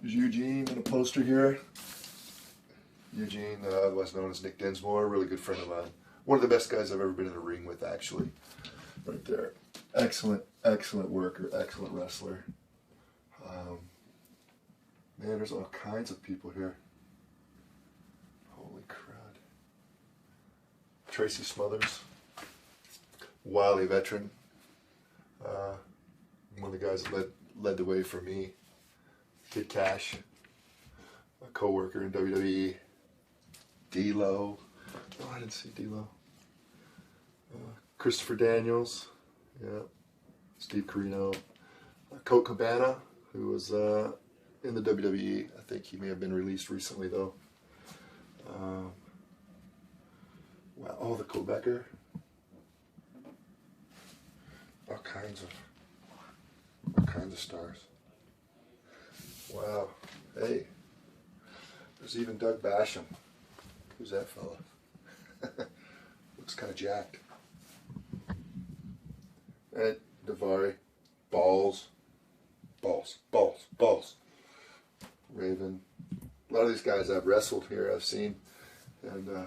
There's Eugene in a poster here. Eugene, otherwise known as Nick Dinsmore, really good friend of mine. One of the best guys I've ever been in a ring with, actually. Right there. Excellent, excellent worker, excellent wrestler. Man, there's all kinds of people here. Holy crud. Tracy Smothers, wily veteran. One of the guys that led the way for me. Kid Cash, a co-worker in WWE. D-Lo. Oh, I didn't see D-Lo. Christopher Daniels. Yeah. Steve Carino. Colt Cabana, who was in the WWE. I think he may have been released recently, though. Wow. Oh, the Quebecer. All kinds of stars. Wow. Hey. There's even Doug Basham. Who's that fella? Looks kind of jacked. And Davari. Balls. Raven. A lot of these guys I've wrestled here, I've seen. And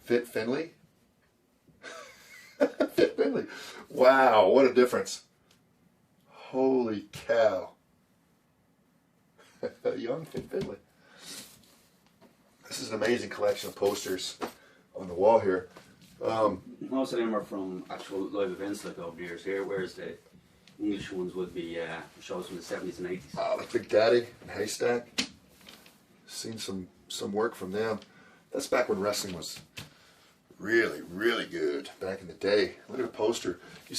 Fit Finley. Fit Finley. Wow, what a difference. Holy cow. Young Fit Finley. This is an amazing collection of posters on the wall here. Most of them are from actual live events like over the years here, whereas the English ones would be shows from the 70s and 80s. Like Big Daddy and Haystack. Seen some work from them. That's back when wrestling was really, really good back in the day. Look at the poster. You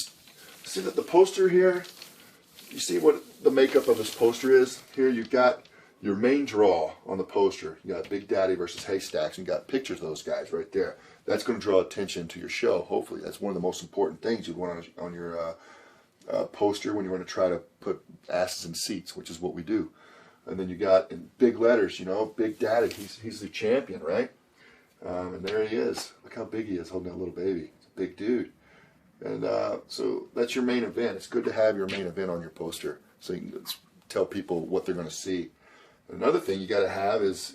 see that the poster here? You see what the makeup of this poster is? Here you've got your main draw on the poster. You got Big Daddy versus Haystacks, and you got pictures of those guys right there. That's going to draw attention to your show, hopefully. That's one of the most important things you'd want on your poster when you want to try to put asses in seats, which is what we do. And then you got in big letters, you know, Big Daddy. He's the champion, right? And there he is. Look how big he is holding that little baby. It's a big dude. And so that's your main event. It's good to have your main event on your poster so you can tell people what they're going to see. Another thing you got to have is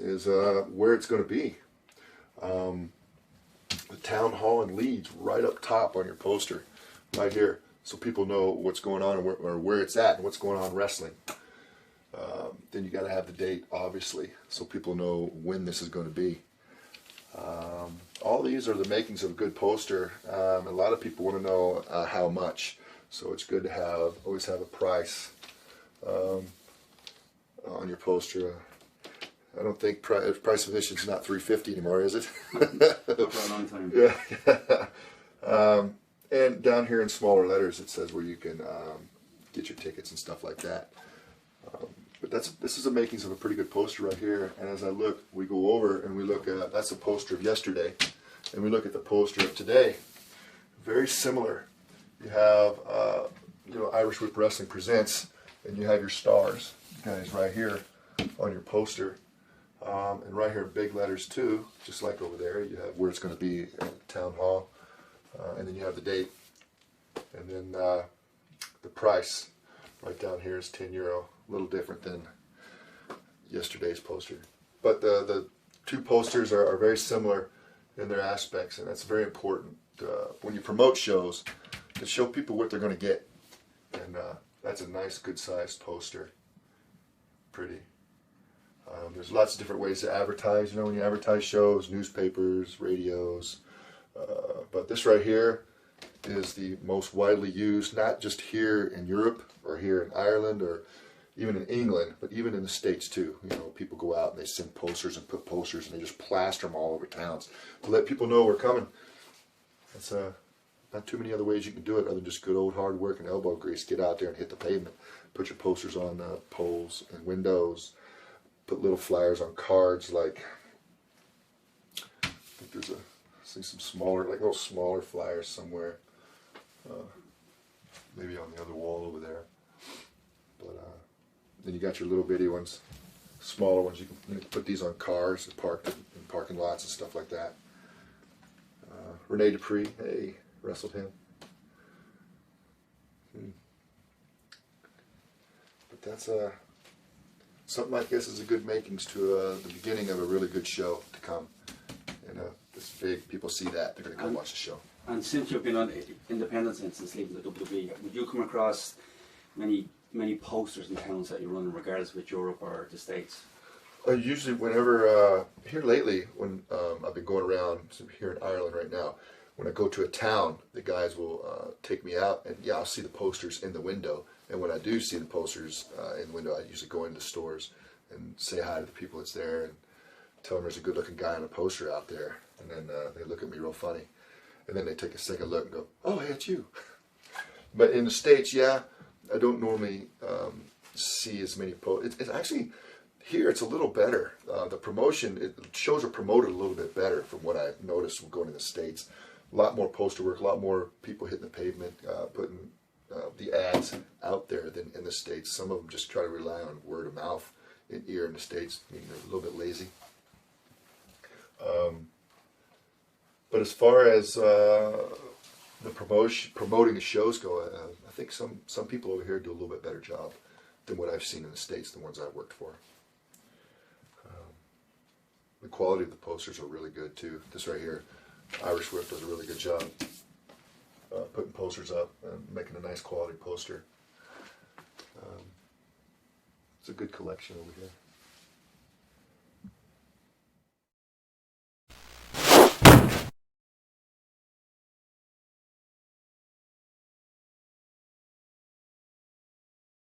where it's going to be. The town hall in Leeds, right up top on your poster, right here, so people know what's going on or where it's at and what's going on in wrestling. Then you got to have the date, obviously, so people know when this is going to be. All these are the makings of a good poster. A lot of people want to know how much, so it's good to always have a price on your poster. I don't think price of admission is not $3.50 anymore, is it? For a long time. Yeah. And down here in smaller letters, it says where you can get your tickets and stuff like that. But this is the makings of a pretty good poster right here. And as I look, we go over and we look at, that's the poster of yesterday, and we look at the poster of today. Very similar. You have, Irish Whip Wrestling Presents, and you have your stars, guys, right here on your poster. And right here in big letters too, just like over there, you have where it's going to be at the town hall. And then you have the date. And then the price right down here is €10. A little different than yesterday's poster. But the two posters are very similar in their aspects, and that's very important when you promote shows, to show people what they're going to get. And that's a nice, good-sized poster. Pretty. There's lots of different ways to advertise, when you advertise shows, newspapers, radios. But this right here is the most widely used, not just here in Europe or here in Ireland or even in England, but even in the States too. People go out and they send posters and put posters and they just plaster them all over towns to let people know we're coming. That's not too many other ways you can do it other than just good old hard work and elbow grease. Get out there and hit the pavement. Put your posters on poles and windows. Put little flyers on cards, like I think see some smaller, like little smaller flyers somewhere. Maybe on the other wall over there. But then you got your little bitty ones, smaller ones. You can put these on cars and parked in parking lots and stuff like that. Rene Dupree, hey, wrestled him. that's something I guess is a good makings to the beginning of a really good show to come. You know, this big, people see that, they're going to come watch the show. And since you've been on independent since leaving the WWE, would you come across many posters in towns that you run, regardless of Europe or the States? Usually whenever, here lately, when I've been going around here in Ireland right now, when I go to a town, the guys will take me out, and yeah, I'll see the posters in the window. And when I do see the posters in the window, I usually go into stores and say hi to the people that's there and tell them there's a good-looking guy on a poster out there. And then they look at me real funny. And then they take a second look and go, oh, hey, it's you. But in the States, yeah, I don't normally see as many posters. It's actually, here it's a little better. The promotion, shows are promoted a little bit better from what I've noticed from going to the States. A lot more poster work, a lot more people hitting the pavement, putting the ads out there than in the States. Some of them just try to rely on word of mouth here in the States, meaning they're a little bit lazy. But as far as the promoting the shows go, I think some people over here do a little bit better job than what I've seen in the States, the ones I've worked for. The quality of the posters are really good too. This right here, Irish Whip does a really good job putting posters up and making a nice quality poster. It's a good collection over here.